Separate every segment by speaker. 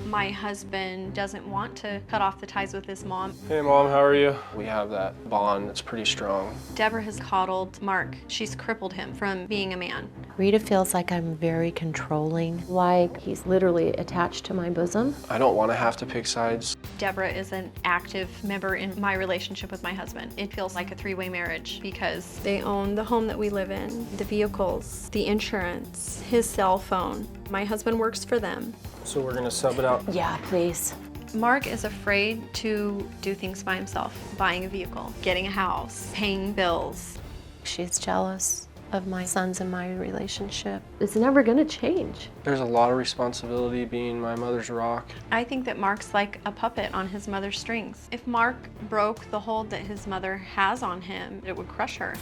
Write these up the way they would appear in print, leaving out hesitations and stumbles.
Speaker 1: My husband doesn't want to cut off the ties with his mom.
Speaker 2: Hey, Mom, how are you? We have that bond that's pretty strong.
Speaker 1: Deborah has coddled Mark. She's crippled him from being a man.
Speaker 3: Rita feels like I'm very controlling, like he's literally attached to my bosom.
Speaker 2: I don't want to have to pick sides.
Speaker 1: Deborah is an active member in my relationship with my husband. It feels like a three-way marriage because they own the home that we live in, the vehicles, the insurance, his cell phone. My husband works for them.
Speaker 2: So we're gonna sub it out?
Speaker 3: Yeah, please.
Speaker 1: Mark is afraid to do things by himself, buying a vehicle, getting a house, paying bills.
Speaker 3: She's jealous of my sons and my relationship. It's never gonna change.
Speaker 2: There's a lot of responsibility being my mother's rock.
Speaker 1: I think that Mark's like a puppet on his mother's strings. If Mark broke the hold that his mother has on him, it would crush her.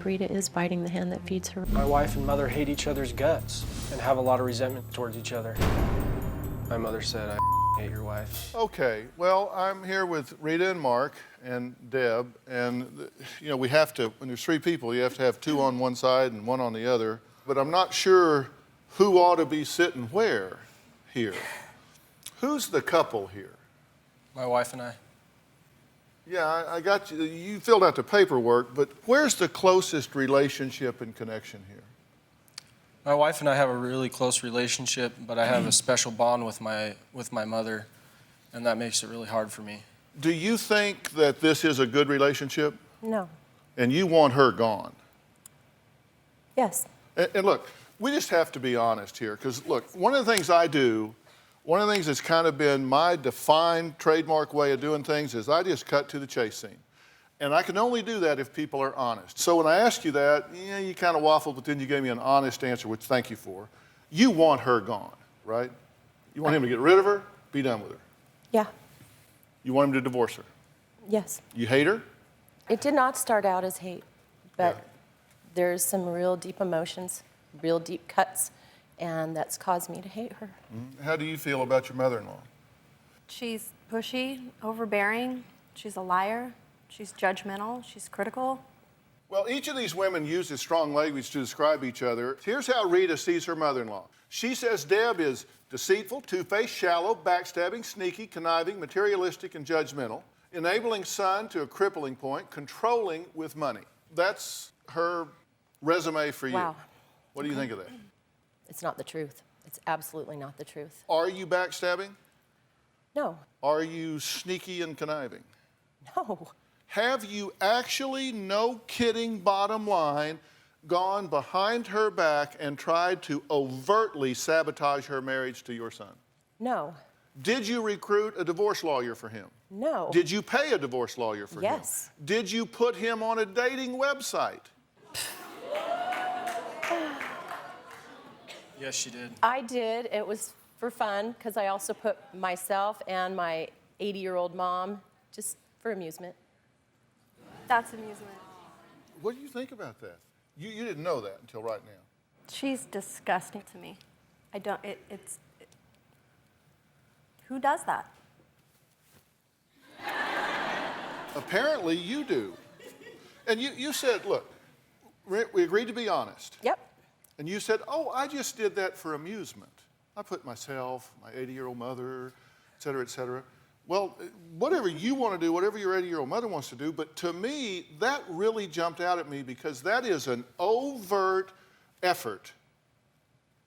Speaker 3: Rita is biting the hand that feeds her.
Speaker 2: My wife and mother hate each other's guts and have a lot of resentment towards each other. My mother said, I hate your wife.
Speaker 4: Okay, well, I'm here with Rita and Mark and Deb, and you know, we have to, when there's three people, you have to have two on one side and one on the other, but I'm not sure who ought to be sitting where here. Who's the couple here?
Speaker 2: My wife and I.
Speaker 4: Yeah, I got you. You filled out the paperwork, but where's the closest relationship and connection here?
Speaker 2: My wife and I have a really close relationship, but I have a special bond with my mother, and that makes it really hard for me.
Speaker 4: Do you think that this is a good relationship?
Speaker 3: No.
Speaker 4: And you want her gone?
Speaker 3: Yes.
Speaker 4: And look, we just have to be honest here, because look, one of the things I do, one of the things that's kind of been my defined trademark way of doing things is I just cut to the chase scene. And I can only do that if people are honest. So when I asked you that, yeah, you kind of waffled, but then you gave me an honest answer, which thank you for. You want her gone, right? You want him to get rid of her, be done with her.
Speaker 3: Yeah.
Speaker 4: You want him to divorce her.
Speaker 3: Yes.
Speaker 4: You hate her?
Speaker 3: It did not start out as hate, but
Speaker 4: Yeah.
Speaker 3: there's some real deep emotions, real deep cuts, and that's caused me to hate her.
Speaker 4: How do you feel about your mother-in-law?
Speaker 1: She's pushy, overbearing, she's a liar, she's judgmental, she's critical.
Speaker 4: Well, each of these women uses strong language to describe each other. Here's how Rita sees her mother-in-law. She says Deb is deceitful, two-faced, shallow, backstabbing, sneaky, conniving, materialistic, and judgmental, enabling son to a crippling point, controlling with money. That's her resume for you.
Speaker 3: Wow.
Speaker 4: What do you think of that?
Speaker 3: It's not the truth. It's absolutely not the truth.
Speaker 4: Are you backstabbing?
Speaker 3: No.
Speaker 4: Are you sneaky and conniving?
Speaker 3: No.
Speaker 4: Have you actually, no kidding, bottom line, gone behind her back and tried to overtly sabotage her marriage to your son?
Speaker 3: No.
Speaker 4: Did you recruit a divorce lawyer for him?
Speaker 3: No.
Speaker 4: Did you pay a divorce lawyer for him?
Speaker 3: Yes.
Speaker 4: Did you put him on a dating website?
Speaker 2: Yes, she did.
Speaker 3: I did. It was for fun because I also put myself and my 80-year-old mom just for amusement.
Speaker 1: That's amusement.
Speaker 4: What do you think about that? You didn't know that until right now.
Speaker 1: She's disgusting to me. I don't, who does that?
Speaker 4: Apparently you do. And you said, look, we agreed to be honest.
Speaker 3: Yep.
Speaker 4: And you said, oh, I just did that for amusement. I put myself, my 80-year-old mother, et cetera, et cetera. Well, whatever you want to do, whatever your 80-year-old mother wants to do, but to me, that really jumped out at me because that is an overt effort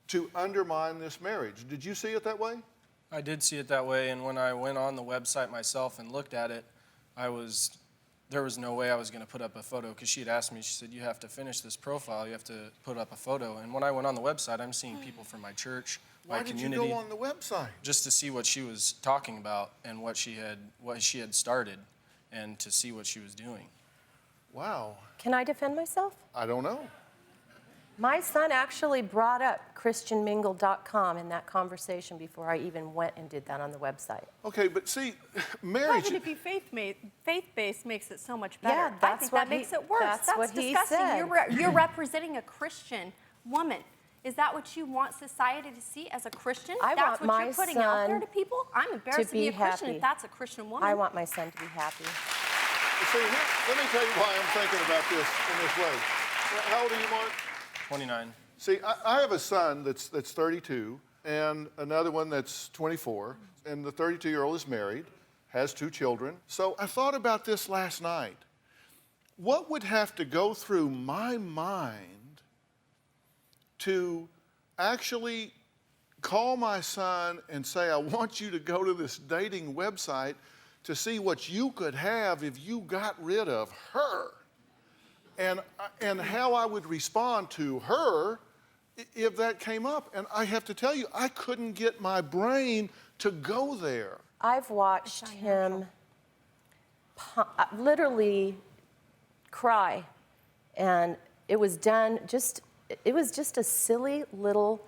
Speaker 4: to undermine this marriage. Did you see it that way?
Speaker 2: I did see it that way, and when I went on the website myself and looked at it, there was no way I was going to put up a photo because she had asked me, she said, you have to finish this profile, you have to put up a photo. And when I went on the website, I'm seeing people from my church, my community.
Speaker 4: Why did you go on the website?
Speaker 2: Just to see what she was talking about and what she had started and to see what she was doing.
Speaker 4: Wow.
Speaker 3: Can I defend myself?
Speaker 4: I don't know.
Speaker 3: My son actually brought up christianmingle.com in that conversation before I even went and did that on the website.
Speaker 4: Okay, but see, marriage...
Speaker 1: Even if you faith-based makes it so much better.
Speaker 3: Yeah,
Speaker 1: I think that makes it worse.
Speaker 3: That's what he
Speaker 1: disgusting.
Speaker 3: said.
Speaker 1: You're representing a Christian woman. Is that what you want society to see as a Christian?
Speaker 3: I
Speaker 1: that's
Speaker 3: want
Speaker 1: what
Speaker 3: my
Speaker 1: you're putting out there
Speaker 3: son
Speaker 1: to people? I'm embarrassed to be a Christian
Speaker 3: happy.
Speaker 1: if that's a Christian woman.
Speaker 3: I want my son to be happy.
Speaker 4: See, let me tell you why I'm thinking about this in this way. How old are you, Mark?
Speaker 2: 29.
Speaker 4: See, I have a son that's 32, and another one that's 24, and the 32-year-old is married, has 2 children. So I thought about this last night. What would have to go through my mind to actually call my son and say, I want you to go to this dating website to see what you could have if you got rid of her, and how I would respond to her if that came up. And I have to tell you, I couldn't get my brain to go there.
Speaker 3: I've watched him literally cry, and it was done it was just a silly little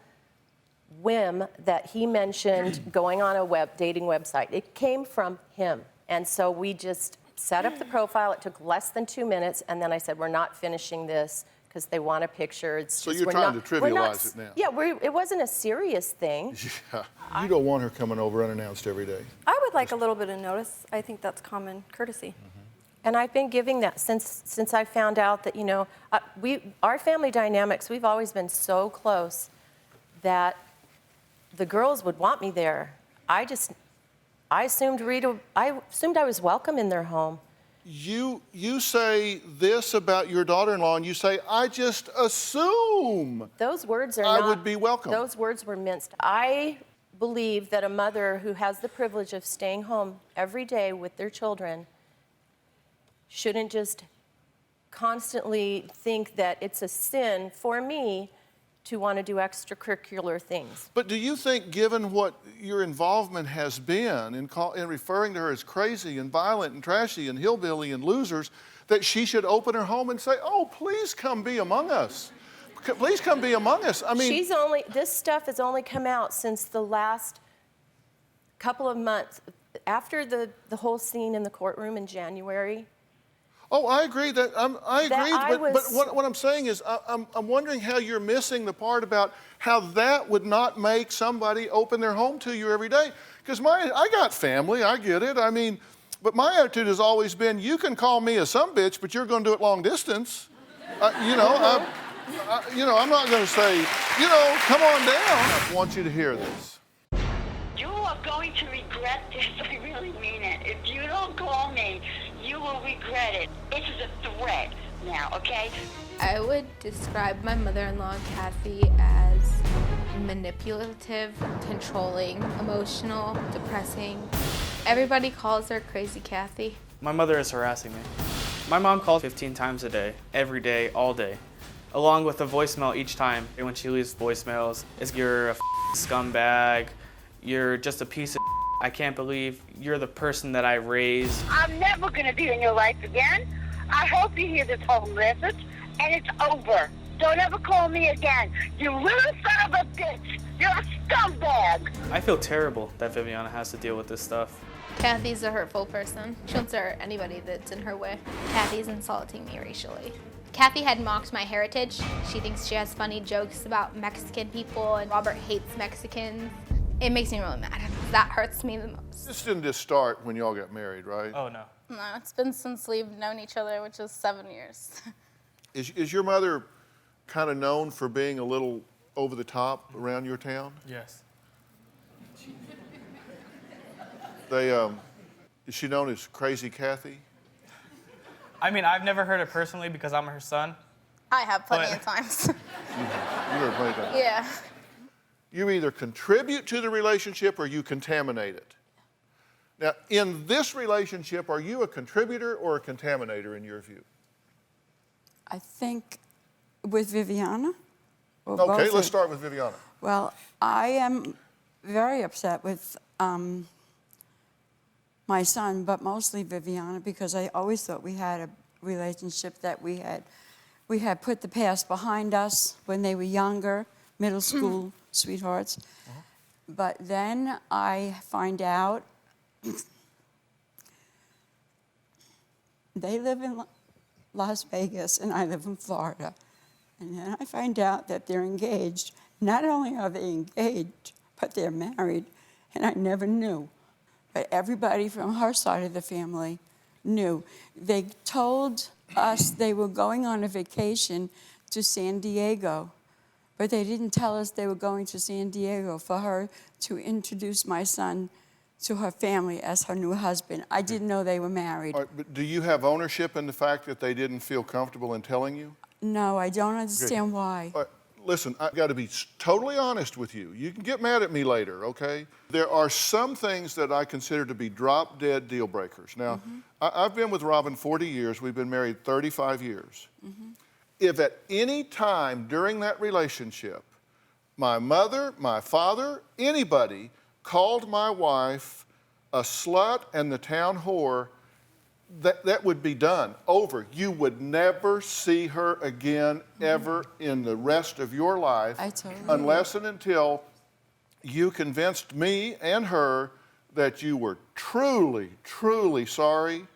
Speaker 3: whim that he mentioned going on a dating website. It came from him. And so we just set up the profile. It took less than 2 minutes, and then I said, we're not finishing this because they want a picture. It's
Speaker 4: so
Speaker 3: just,
Speaker 4: you're trying to trivialize it now.
Speaker 3: Yeah, it wasn't a serious thing.
Speaker 4: Yeah. You don't want her coming over unannounced every day.
Speaker 1: I would like a little bit of notice. I think that's common courtesy.
Speaker 3: And I've been giving that since I found out that, our family dynamics, we've always been so close that the girls would want me there. I assumed I was welcome in their home.
Speaker 4: You say this about your daughter-in-law, and you say, I just assume
Speaker 3: Those words are
Speaker 4: I would be welcome.
Speaker 3: Those words were minced. I believe that a mother who has the privilege of staying home every day with their children shouldn't just constantly think that it's a sin for me to want to do extracurricular things.
Speaker 4: But do you think, given what your involvement has been in referring to her as crazy and violent and trashy and hillbilly and losers, that she should open her home and say, oh, please come be among us. Please come be among us. I mean,
Speaker 3: this stuff has only come out since the last couple of months. After the whole scene in the courtroom in January.
Speaker 4: Oh, I agree but what I'm saying is I'm wondering how you're missing the part about how that would not make somebody open their home to you every day. Because I got family, I get it. I mean, but my attitude has always been, you can call me a sumbitch, but you're going to do it long distance. I'm not going to say, come on down. I want you to hear this.
Speaker 5: You are going to regret this. I really mean it. If you don't call me, you will regret it. This is a threat now, okay?
Speaker 6: I would describe my mother-in-law, Kathy, as manipulative, controlling, emotional, depressing. Everybody calls her Crazy Kathy.
Speaker 7: My mother is harassing me. My mom calls 15 times a day, every day, all day, along with a voicemail each time. And when she leaves voicemails, it's you're a scumbag, you're just a piece of I can't believe you're the person that I raised.
Speaker 5: I'm never going to be in your life again. I hope you hear this whole message, and it's over. Don't ever call me again. You little son of a bitch. You're a scumbag.
Speaker 7: I feel terrible that Viviana has to deal with this stuff.
Speaker 6: Kathy's a hurtful person. She'll hurt anybody that's in her way. Kathy's insulting me racially. Kathy had mocked my heritage. She thinks she has funny jokes about Mexican people, and Robert hates Mexicans. It makes me really mad. That hurts me the most.
Speaker 4: This didn't just start when y'all got married, right?
Speaker 7: Oh, no.
Speaker 8: No, it's been since we've known each other, which is 7 years.
Speaker 4: Is your mother kind of known for being a little over the top around your town?
Speaker 7: Yes.
Speaker 4: Is she known as Crazy Kathy?
Speaker 7: I mean, I've never heard it personally because I'm her son.
Speaker 8: I have plenty of times.
Speaker 4: You heard plenty of times.
Speaker 8: Yeah.
Speaker 4: You either contribute to the relationship or you contaminate it. Now, in this relationship, are you a contributor or a contaminator in your view?
Speaker 9: I think with Viviana.
Speaker 4: Okay, let's start with Viviana.
Speaker 9: Well, I am very upset with my son, but mostly Viviana, because I always thought we had a relationship that we had put the past behind us when they were younger, middle school sweethearts. But then I find out they live in Las Vegas and I live in Florida. And then I find out that they're engaged. Not only are they engaged, but they're married, and I never knew. But everybody from her side of the family knew. They told us they were going on a vacation to San Diego but they didn't tell us they were going to San Diego for her to introduce my son to her family as her new husband. I didn't know they were married.
Speaker 4: All right, but do you have ownership in the fact that they didn't feel comfortable in telling you?
Speaker 9: No, I don't understand why.
Speaker 4: All right, listen, I've got to be totally honest with you. You can get mad at me later, okay? There are some things that I consider to be drop-dead deal breakers. Now, I've been with Robin 40 years. We've been married 35 years. If at any time during that relationship, my mother, my father, anybody called my wife a slut and the town whore, that would be done, over. You would never see her again ever in the rest of your life unless and until you convinced me and her that you were truly, truly sorry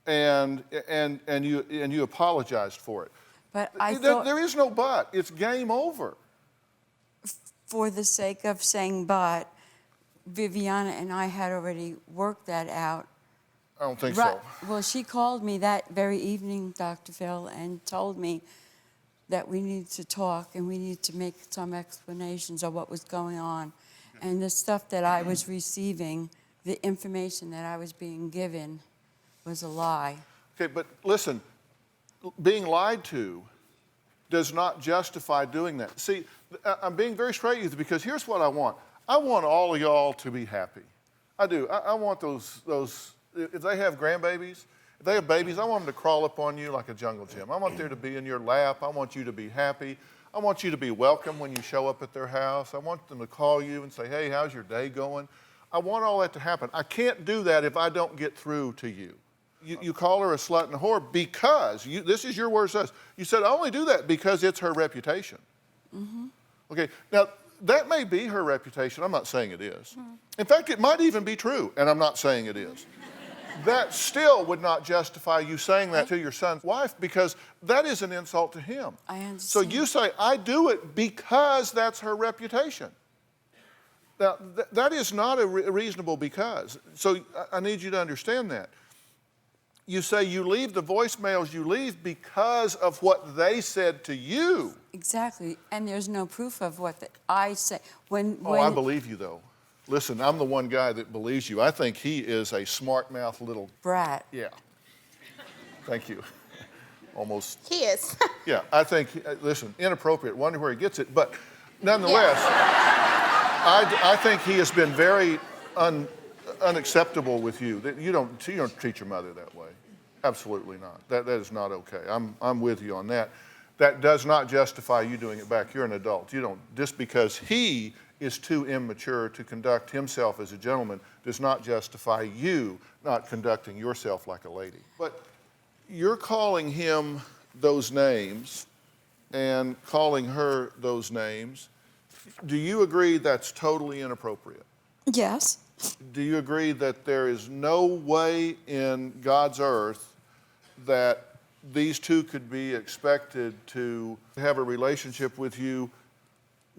Speaker 4: and you apologized for it.
Speaker 9: But I thought,
Speaker 4: there is no but. It's game over.
Speaker 9: for the sake of saying but, Viviana and I had already worked that out.
Speaker 4: I don't think so.
Speaker 9: Well, she called me that very evening, Dr. Phil, and told me that we needed to talk and we needed to make some explanations of what was going on. And the stuff that I was receiving, the information that I was being given, was a lie.
Speaker 4: Okay, but listen, being lied to does not justify doing that. See, I'm being very straight with you because here's what I want. I want all of y'all to be happy. I do. I want those, if they have grandbabies, if they have babies, I want them to crawl up on you like a jungle gym. I want them to be in your lap. I want you to be happy. I want you to be welcome when you show up at their house. I want them to call you and say, hey, how's your day going? I want all that to happen. I can't do that if I don't get through to you. You call her a slut and a whore because, this is your words to us. You said, I only do that because it's her reputation. Okay, now, that may be her reputation. I'm not saying it is. In fact, it might even be true, and I'm not saying it is. That still would not justify you saying that to your son's wife because that is an insult to him.
Speaker 9: I understand.
Speaker 4: So you say, I do it because that's her reputation. Now, that is not a reasonable because. So I need you to understand that. You say you leave the voicemails you leave because of what they said to you.
Speaker 9: Exactly, and there's no proof of what I say.
Speaker 4: I believe you, though. Listen, I'm the one guy that believes you. I think he is a smart-mouthed little...
Speaker 9: brat.
Speaker 4: Yeah. Thank you. Almost...
Speaker 8: He is.
Speaker 4: Yeah, I think, listen, inappropriate. Wonder where he gets it. But nonetheless, I think he has been very unacceptable with you. You don't treat your mother that way. Absolutely not. That is not okay. I'm with you on that. That does not justify you doing it back. You're an adult. You don't, just because he is too immature to conduct himself as a gentleman does not justify you not conducting yourself like a lady. But you're calling him those names and calling her those names. Do you agree that's totally inappropriate?
Speaker 9: Yes.
Speaker 4: Do you agree that there is no way in God's earth that these two could be expected to have a relationship with you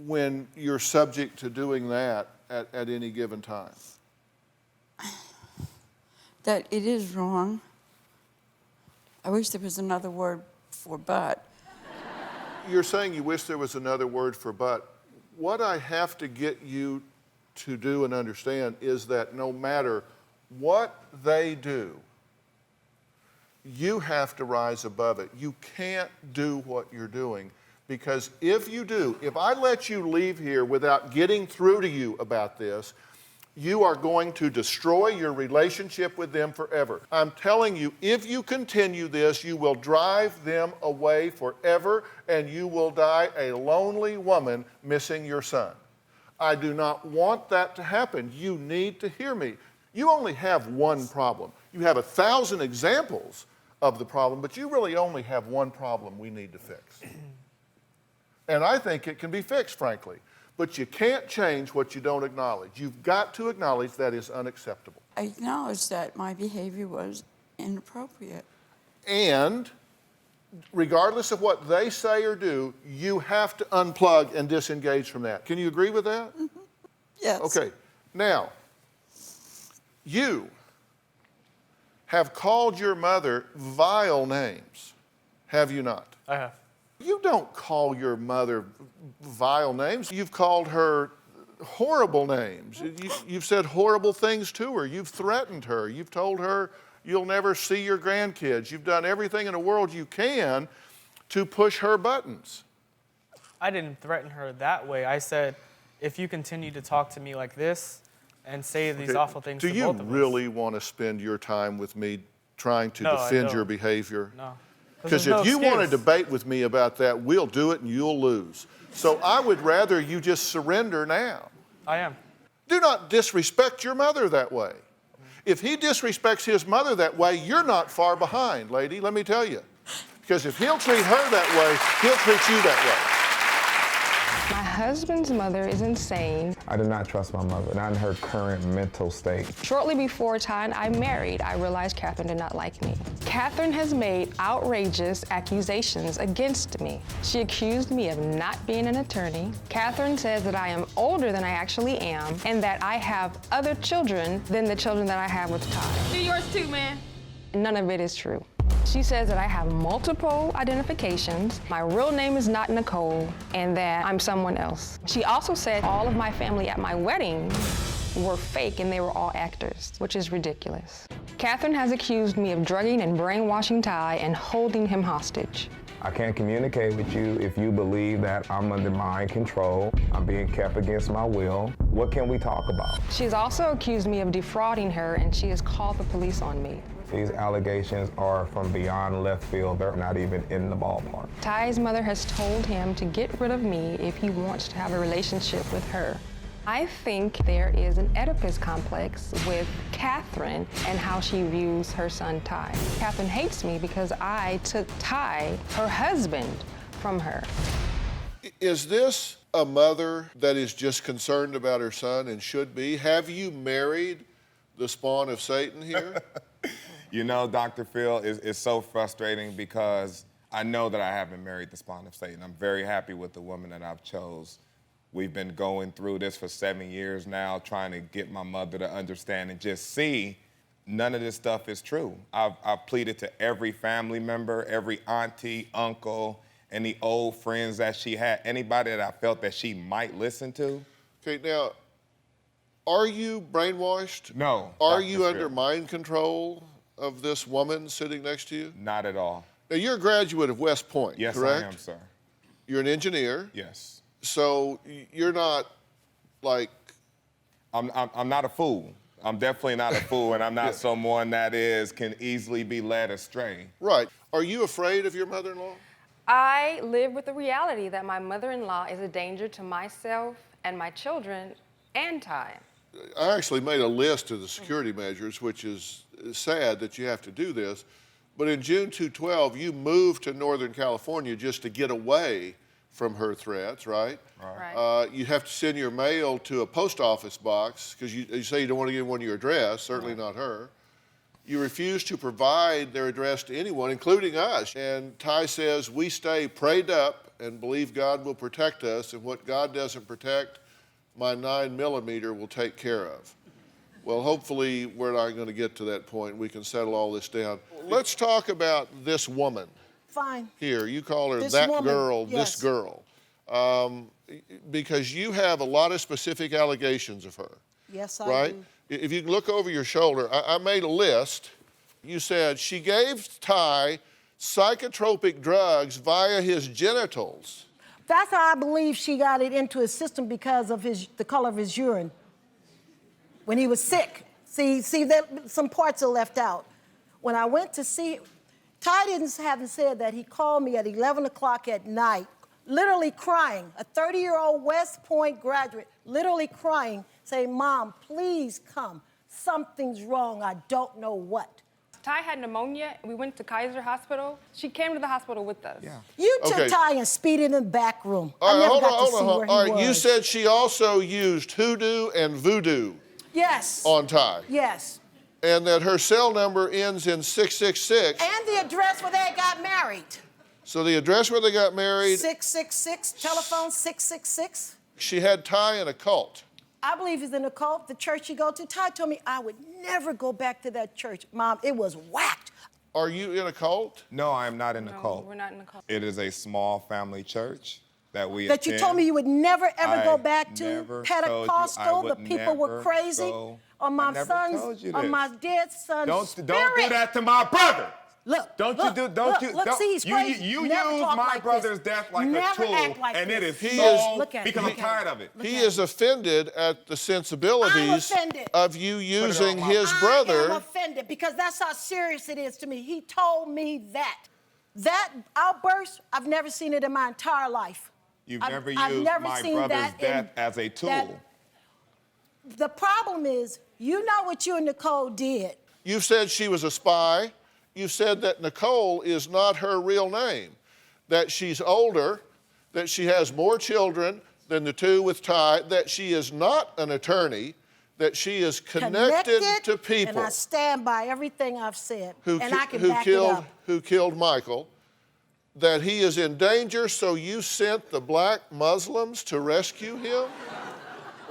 Speaker 4: when you're subject to doing that at any given time?
Speaker 9: That it is wrong. I wish there was another word for but.
Speaker 4: You're saying you wish there was another word for but. What I have to get you to do and understand is that no matter what they do, you have to rise above it. You can't do what you're doing because if you do, if I let you leave here without getting through to you about this, you are going to destroy your relationship with them forever. I'm telling you, if you continue this, you will drive them away forever and you will die a lonely woman missing your son. I do not want that to happen. You need to hear me. You only have one problem. You have 1,000 examples of the problem, but you really only have one problem we need to fix. And I think it can be fixed, frankly. But you can't change what you don't acknowledge. You've got to acknowledge that is unacceptable.
Speaker 9: I acknowledge that my behavior was inappropriate.
Speaker 4: And regardless of what they say or do, you have to unplug and disengage from that. Can you agree with that?
Speaker 9: Yes.
Speaker 4: Okay. Now, you have called your mother vile names, have you not?
Speaker 7: I have.
Speaker 4: You don't call your mother vile names. You've called her horrible names. You've said horrible things to her. You've threatened her. You've told her you'll never see your grandkids. You've done everything in the world you can to push her buttons.
Speaker 7: I didn't threaten her that way. I said, if you continue to talk to me like this and say these awful things to both of us.
Speaker 4: Do you really want to spend your time with me trying to defend your behavior?
Speaker 7: No.
Speaker 4: Because if you want to debate with me about that, we'll do it and you'll lose. So I would rather you just surrender now.
Speaker 7: I am.
Speaker 4: Do not disrespect your mother that way. If he disrespects his mother that way, you're not far behind, lady, let me tell you. Because if he'll treat her that way, he'll treat you that way.
Speaker 10: My husband's mother is insane.
Speaker 11: I do not trust my mother, not in her current mental state.
Speaker 10: Shortly before Ty and I married, I realized Catherine did not like me. Catherine has made outrageous accusations against me. She accused me of not being an attorney. Catherine says that I am older than I actually am and that I have other children than the children that I have with Ty.
Speaker 1: Do yours too, man.
Speaker 10: None of it is true. She says that I have multiple identifications, my real name is not Nicole, and that I'm someone else. She also said all of my family at my wedding were fake and they were all actors, which is ridiculous. Catherine has accused me of drugging and brainwashing Ty and holding him hostage.
Speaker 11: I can't communicate with you if you believe that I'm under mind control, I'm being kept against my will. What can we talk about?
Speaker 10: She's also accused me of defrauding her, and she has called the police on me.
Speaker 11: These allegations are from beyond left field. They're not even in the ballpark.
Speaker 10: Ty's mother has told him to get rid of me if he wants to have a relationship with her. I think there is an Oedipus complex with Catherine and how she views her son Ty. Catherine hates me because I took Ty, her husband, from her.
Speaker 4: Is this a mother that is just concerned about her son and should be? Have you married the spawn of Satan here?
Speaker 12: You know, Dr. Phil, it's so frustrating because I know that I haven't married the spawn of Satan. I'm very happy with the woman that I've chose. We've been going through this for 7 years now, trying to get my mother to understand and just see none of this stuff is true. I've pleaded to every family member, every auntie, uncle, and the old friends that she had, anybody that I felt that she might listen to.
Speaker 4: Okay, now, are you brainwashed?
Speaker 12: No.
Speaker 4: Are you under mind control of this woman sitting next to you?
Speaker 12: Not at all.
Speaker 4: Now, you're a graduate of West Point,
Speaker 12: yes,
Speaker 4: correct?
Speaker 12: I am, sir.
Speaker 4: You're an engineer?
Speaker 12: Yes.
Speaker 4: So you're not like...
Speaker 12: I'm not a fool. I'm definitely not a fool, and I'm not someone that can easily be led astray.
Speaker 4: Right. Are you afraid of your mother-in-law?
Speaker 10: I live with the reality that my mother-in-law is a danger to myself and my children and Ty.
Speaker 4: I actually made a list of the security measures, which is sad that you have to do this. But in June 2012, you moved to Northern California just to get away from her threats, right?
Speaker 10: Right.
Speaker 4: You have to send your mail to a post office box because you say you don't want to give anyone your address, certainly not her. You refuse to provide their address to anyone, including us. And Ty says, we stay prayed up and believe God will protect us, and what God doesn't protect, my 9mm will take care of. Well, hopefully we're not going to get to that point. We can settle all this down. Let's talk about this woman.
Speaker 13: Fine.
Speaker 4: Here, you call her
Speaker 13: This
Speaker 4: that
Speaker 13: woman,
Speaker 4: girl,
Speaker 13: yes.
Speaker 4: this girl. Because you have a lot of specific allegations of her.
Speaker 13: Yes, I
Speaker 4: right?
Speaker 13: do.
Speaker 4: If you look over your shoulder, I made a list. You said she gave Ty psychotropic drugs via his genitals.
Speaker 13: That's how I believe she got it into his system because of the color of his urine. When he was sick. See that some parts are left out. When I went to see, Ty haven't said that he called me at 11 o'clock at night, literally crying, a 30-year-old West Point graduate, literally crying, saying, Mom, please come. Something's wrong, I don't know what.
Speaker 10: Ty had pneumonia. We went to Kaiser Hospital. She came to the hospital with us.
Speaker 12: Yeah.
Speaker 13: You took Ty and speeded in the back room.
Speaker 4: All right,
Speaker 13: I never
Speaker 4: hold
Speaker 13: got
Speaker 4: on,
Speaker 13: to see
Speaker 4: hold on.
Speaker 13: where
Speaker 4: All
Speaker 13: he
Speaker 4: right, you
Speaker 13: was.
Speaker 4: said she also used hoodoo and voodoo
Speaker 13: Yes.
Speaker 4: on Ty.
Speaker 13: Yes.
Speaker 4: And that her cell number ends in 666.
Speaker 13: And the address where they got married.
Speaker 4: So the address where they got married,
Speaker 13: 666, telephone 666.
Speaker 4: she had Ty in a cult.
Speaker 13: I believe he's in a cult. The church you go to, Ty told me I would never go back to that church. Mom, it was whacked.
Speaker 4: Are you in a cult?
Speaker 12: No, I am not in a cult.
Speaker 10: We're not in a cult.
Speaker 12: It is a small family church that we
Speaker 13: That you told me you would never, ever go back to?
Speaker 12: never
Speaker 13: Pentecostal,
Speaker 12: told you I
Speaker 13: the
Speaker 12: would
Speaker 13: people were
Speaker 12: never
Speaker 13: crazy?
Speaker 12: go.
Speaker 13: On
Speaker 12: I
Speaker 13: my
Speaker 12: never
Speaker 13: son's,
Speaker 12: told you
Speaker 13: on
Speaker 12: this.
Speaker 13: my dead son's
Speaker 12: Don't
Speaker 13: spirit.
Speaker 12: do that to my brother.
Speaker 13: Look,
Speaker 12: Don't
Speaker 13: look,
Speaker 12: you do?
Speaker 13: look,
Speaker 12: Don't you?
Speaker 13: look,
Speaker 12: don't,
Speaker 13: see, he's crazy.
Speaker 12: You
Speaker 13: Never
Speaker 12: use
Speaker 13: talk
Speaker 12: my
Speaker 13: like
Speaker 12: brother's
Speaker 13: this.
Speaker 12: death like
Speaker 13: Never
Speaker 12: a tool,
Speaker 13: act like
Speaker 12: and
Speaker 13: this.
Speaker 12: it is
Speaker 4: He
Speaker 12: so
Speaker 4: is-
Speaker 13: Look at
Speaker 12: because
Speaker 13: him.
Speaker 12: I'm tired of it.
Speaker 4: He is offended at the sensibilities
Speaker 13: I'm offended.
Speaker 4: of you using
Speaker 12: my-
Speaker 4: his
Speaker 13: I am
Speaker 4: brother.
Speaker 13: offended because that's how serious it is to me. He told me that. That outburst, I've never seen it in my entire life.
Speaker 12: You've
Speaker 13: I've
Speaker 12: never
Speaker 13: never
Speaker 12: used my
Speaker 13: seen
Speaker 12: brother's
Speaker 13: that
Speaker 12: death
Speaker 13: in-
Speaker 12: as a tool.
Speaker 13: that- The problem is, you know what you and Nicole did.
Speaker 4: You've said she was a spy. You've said that Nicole is not her real name, that she's older, that she has more children than the two with Ty, that she is not an attorney, that she is connected to people
Speaker 13: And I stand by everything I've said.
Speaker 4: who,
Speaker 13: and I can
Speaker 4: who
Speaker 13: back it
Speaker 4: killed
Speaker 13: up.
Speaker 4: who killed Michael, that he is in danger, so you sent the black Muslims to rescue him?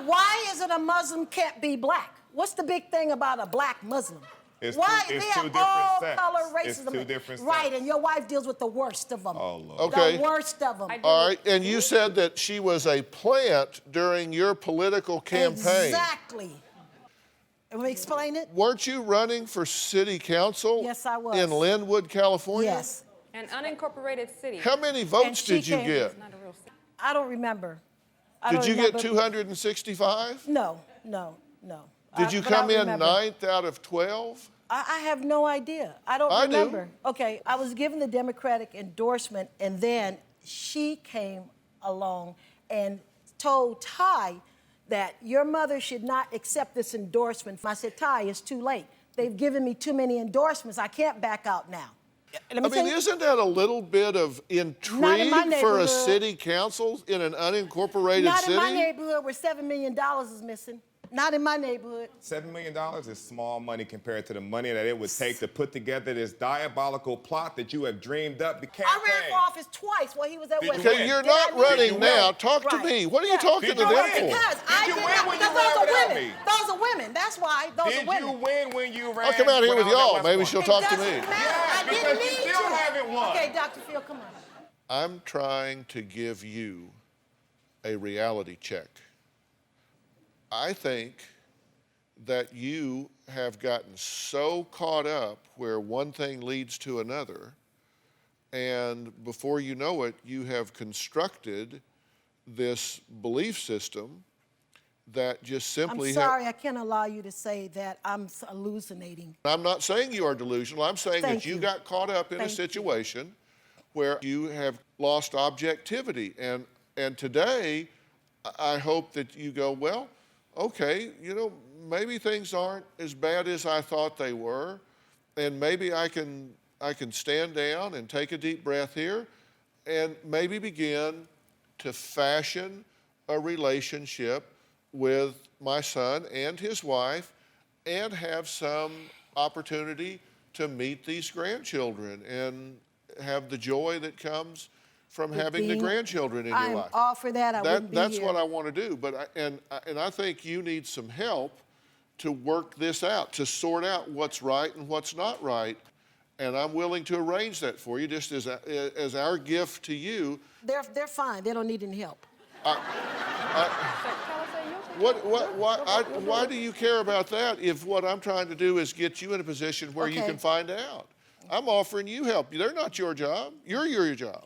Speaker 13: Why is it a Muslim can't be black? What's the big thing about a black Muslim? Why
Speaker 12: it's
Speaker 13: they
Speaker 12: two
Speaker 13: have
Speaker 12: different
Speaker 13: all
Speaker 12: sects.
Speaker 13: color
Speaker 12: It's
Speaker 13: racism?
Speaker 12: two different
Speaker 13: Right,
Speaker 12: sects.
Speaker 13: and your wife deals with the worst of them.
Speaker 12: Oh, Lord.
Speaker 4: Okay.
Speaker 13: The worst of them.
Speaker 4: All right, and you said that she was a plant during your political campaign.
Speaker 13: Exactly. Can we explain it?
Speaker 4: Weren't you running for city council?
Speaker 13: Yes, I was.
Speaker 4: In Linwood, California?
Speaker 13: Yes.
Speaker 10: An unincorporated city.
Speaker 4: How many votes
Speaker 13: she
Speaker 4: did you
Speaker 13: came-
Speaker 4: get?
Speaker 10: Not a real city.
Speaker 13: I don't remember. I
Speaker 4: Did
Speaker 13: don't
Speaker 4: you get
Speaker 13: remember.
Speaker 4: 265?
Speaker 13: No.
Speaker 4: Did you
Speaker 13: But I
Speaker 4: come in
Speaker 13: remember.
Speaker 4: 9th out of 12?
Speaker 13: I have no idea. I don't
Speaker 4: I do.
Speaker 13: remember. Okay, I was given the Democratic endorsement, and then she came along and told Ty that your mother should not accept this endorsement. I said, Ty, it's too late. They've given me too many endorsements. I can't back out now. Let me
Speaker 4: I
Speaker 13: tell
Speaker 4: mean,
Speaker 13: you-
Speaker 4: isn't that a little bit of
Speaker 13: Not in
Speaker 4: intrigue
Speaker 13: my
Speaker 4: for a
Speaker 13: neighborhood.
Speaker 4: city council in an unincorporated
Speaker 13: Not
Speaker 4: city?
Speaker 13: in my neighborhood where $7 million is missing. Not in my neighborhood.
Speaker 12: $7 million is small money compared to the money that it would take to put together this diabolical plot that you have dreamed up. The
Speaker 13: I
Speaker 12: campaign.
Speaker 13: ran for office twice while he was at
Speaker 12: Did you
Speaker 13: West.
Speaker 12: win?
Speaker 4: Okay, you're
Speaker 13: Did I
Speaker 4: not
Speaker 13: win?
Speaker 4: running
Speaker 12: you
Speaker 4: now.
Speaker 12: win?
Speaker 4: Talk to
Speaker 13: Right.
Speaker 4: me. What are you
Speaker 13: Yeah.
Speaker 4: talking
Speaker 12: Did
Speaker 4: to
Speaker 12: you
Speaker 4: them
Speaker 12: win?
Speaker 4: for?
Speaker 13: Because
Speaker 12: Did you win when you
Speaker 13: those
Speaker 12: ran
Speaker 13: are
Speaker 12: without
Speaker 13: women.
Speaker 12: me?
Speaker 13: Those are women. That's why. Those
Speaker 12: Did
Speaker 13: are women.
Speaker 12: you win when you ran?
Speaker 4: I'll come out here
Speaker 12: when
Speaker 4: with
Speaker 12: I was at
Speaker 4: y'all.
Speaker 12: West
Speaker 4: Maybe
Speaker 12: Point?
Speaker 4: she'll
Speaker 13: It
Speaker 4: talk to
Speaker 13: doesn't
Speaker 4: me.
Speaker 13: matter.
Speaker 12: Yeah,
Speaker 13: I didn't
Speaker 12: because you
Speaker 13: need
Speaker 12: still
Speaker 13: to.
Speaker 12: haven't won.
Speaker 13: Okay, Dr. Phil, come on.
Speaker 4: I'm trying to give you a reality check. I think that you have gotten so caught up where one thing leads to another, and before you know it, you have constructed this belief system that just simply
Speaker 13: I'm sorry, I can't allow you to say that I'm hallucinating.
Speaker 4: I'm not saying you are delusional. I'm saying
Speaker 13: Thank
Speaker 4: that you
Speaker 13: you.
Speaker 4: got caught up in a
Speaker 13: Thank you.
Speaker 4: situation where you have lost objectivity. And today, I hope that you go, well, okay, you know, maybe things aren't as bad as I thought they were, and maybe I can stand down and take a deep breath here and maybe begin to fashion a relationship with my son and his wife and have some opportunity to meet these grandchildren and have the joy that comes from having the grandchildren in your
Speaker 13: I'm
Speaker 4: life.
Speaker 13: all for that. I wouldn't be
Speaker 4: That's
Speaker 13: here.
Speaker 4: what I want to do. But I think you need some help to work this out, to sort out what's right and what's not right. And I'm willing to arrange that for you, just as our gift to you.
Speaker 13: They're fine. They don't need any help.
Speaker 4: Why do you care about that if what I'm trying to do is get you in a position where you
Speaker 13: Okay.
Speaker 4: can find out? I'm offering you help. They're not your job. You're your job.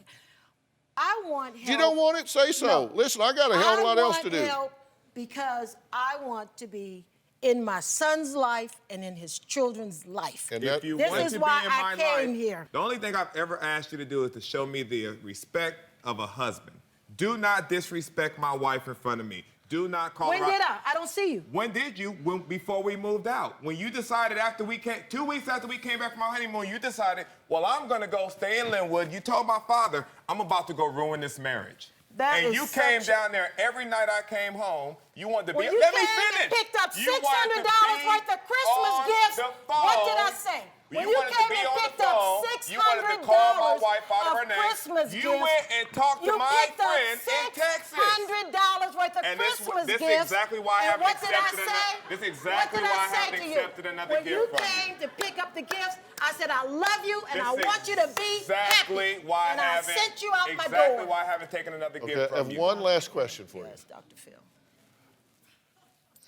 Speaker 13: I want help.
Speaker 4: If you don't want it, say so.
Speaker 13: No.
Speaker 4: Listen, I got a hell of a lot else to do.
Speaker 13: I want help because I want to be in my son's life and in his children's life.
Speaker 4: And
Speaker 12: If you
Speaker 13: This
Speaker 12: want
Speaker 13: is
Speaker 12: to
Speaker 13: why
Speaker 12: be in
Speaker 13: I
Speaker 12: my
Speaker 13: came
Speaker 12: life,
Speaker 13: here.
Speaker 12: the only thing I've ever asked you to do is to show me the respect of a husband. Do not disrespect my wife in front of me. Do not call
Speaker 13: When
Speaker 12: her out.
Speaker 13: did I? I don't see you.
Speaker 12: When did you? Before we moved out. When you decided after we came, 2 weeks after we came back from our honeymoon, you decided, well, I'm gonna go stay in Linwood. You told my father, I'm about to go ruin this marriage.
Speaker 13: That
Speaker 12: and
Speaker 13: is
Speaker 12: you came
Speaker 13: such-
Speaker 12: down there every night I came home. You wanted to
Speaker 13: When
Speaker 12: be.
Speaker 13: you
Speaker 12: Let me
Speaker 13: came and
Speaker 12: finish.
Speaker 13: picked up
Speaker 12: You wanted to
Speaker 13: $600
Speaker 12: be
Speaker 13: worth of Christmas
Speaker 12: on
Speaker 13: gifts,
Speaker 12: the
Speaker 13: what did I
Speaker 12: phone.
Speaker 13: say? When
Speaker 12: You
Speaker 13: you
Speaker 12: wanted to
Speaker 13: came
Speaker 12: be
Speaker 13: and
Speaker 12: on the
Speaker 13: picked up
Speaker 12: phone. You wanted to call my wife out of her name.
Speaker 13: Christmas
Speaker 12: You
Speaker 13: gifts,
Speaker 12: went and talked to
Speaker 13: you
Speaker 12: my
Speaker 13: picked up
Speaker 12: friend in Texas.
Speaker 13: $600 worth the
Speaker 12: And
Speaker 13: Christmas
Speaker 12: this
Speaker 13: gifts.
Speaker 12: is exactly why I
Speaker 13: and
Speaker 12: haven't
Speaker 13: what did I
Speaker 12: accepted
Speaker 13: say?
Speaker 12: This is exactly
Speaker 13: What did
Speaker 12: why I
Speaker 13: I say
Speaker 12: haven't
Speaker 13: to you?
Speaker 12: accepted another
Speaker 13: When
Speaker 12: gift
Speaker 13: you
Speaker 12: from you.
Speaker 13: came to pick up the gifts, I said, I love you and I
Speaker 12: This is
Speaker 13: want you to be
Speaker 12: exactly
Speaker 13: happy.
Speaker 12: why
Speaker 13: and
Speaker 12: I
Speaker 13: I
Speaker 12: haven't
Speaker 13: sent you out my door.
Speaker 12: exactly why I haven't taken another
Speaker 4: Okay,
Speaker 12: gift
Speaker 4: I
Speaker 12: from
Speaker 4: have
Speaker 12: you.
Speaker 4: one last question for
Speaker 13: Yes, Dr. Phil.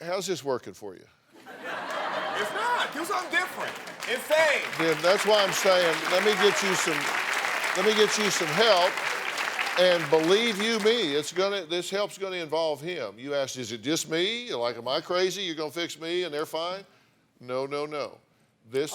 Speaker 4: you. How's this working for you?
Speaker 12: It's not. Do something different. Insane.
Speaker 4: Then that's why I'm saying, let me get you some help. And believe you me, this help's gonna involve him. You asked, is it just me? You're like, am I crazy? You're gonna fix me and they're fine? No, no, no. This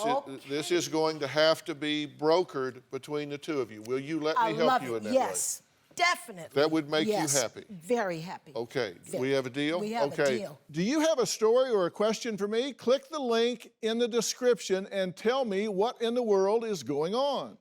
Speaker 4: is going to have to be brokered between the two of you. Will you let me help you in that way?
Speaker 13: Yes, definitely.
Speaker 4: That would make
Speaker 13: Yes,
Speaker 4: you happy.
Speaker 13: Very happy.
Speaker 4: Okay, we have a deal?
Speaker 13: We have a deal.
Speaker 14: Do you have a story or a question for me? Click the link in the description and tell me what in the world is going on.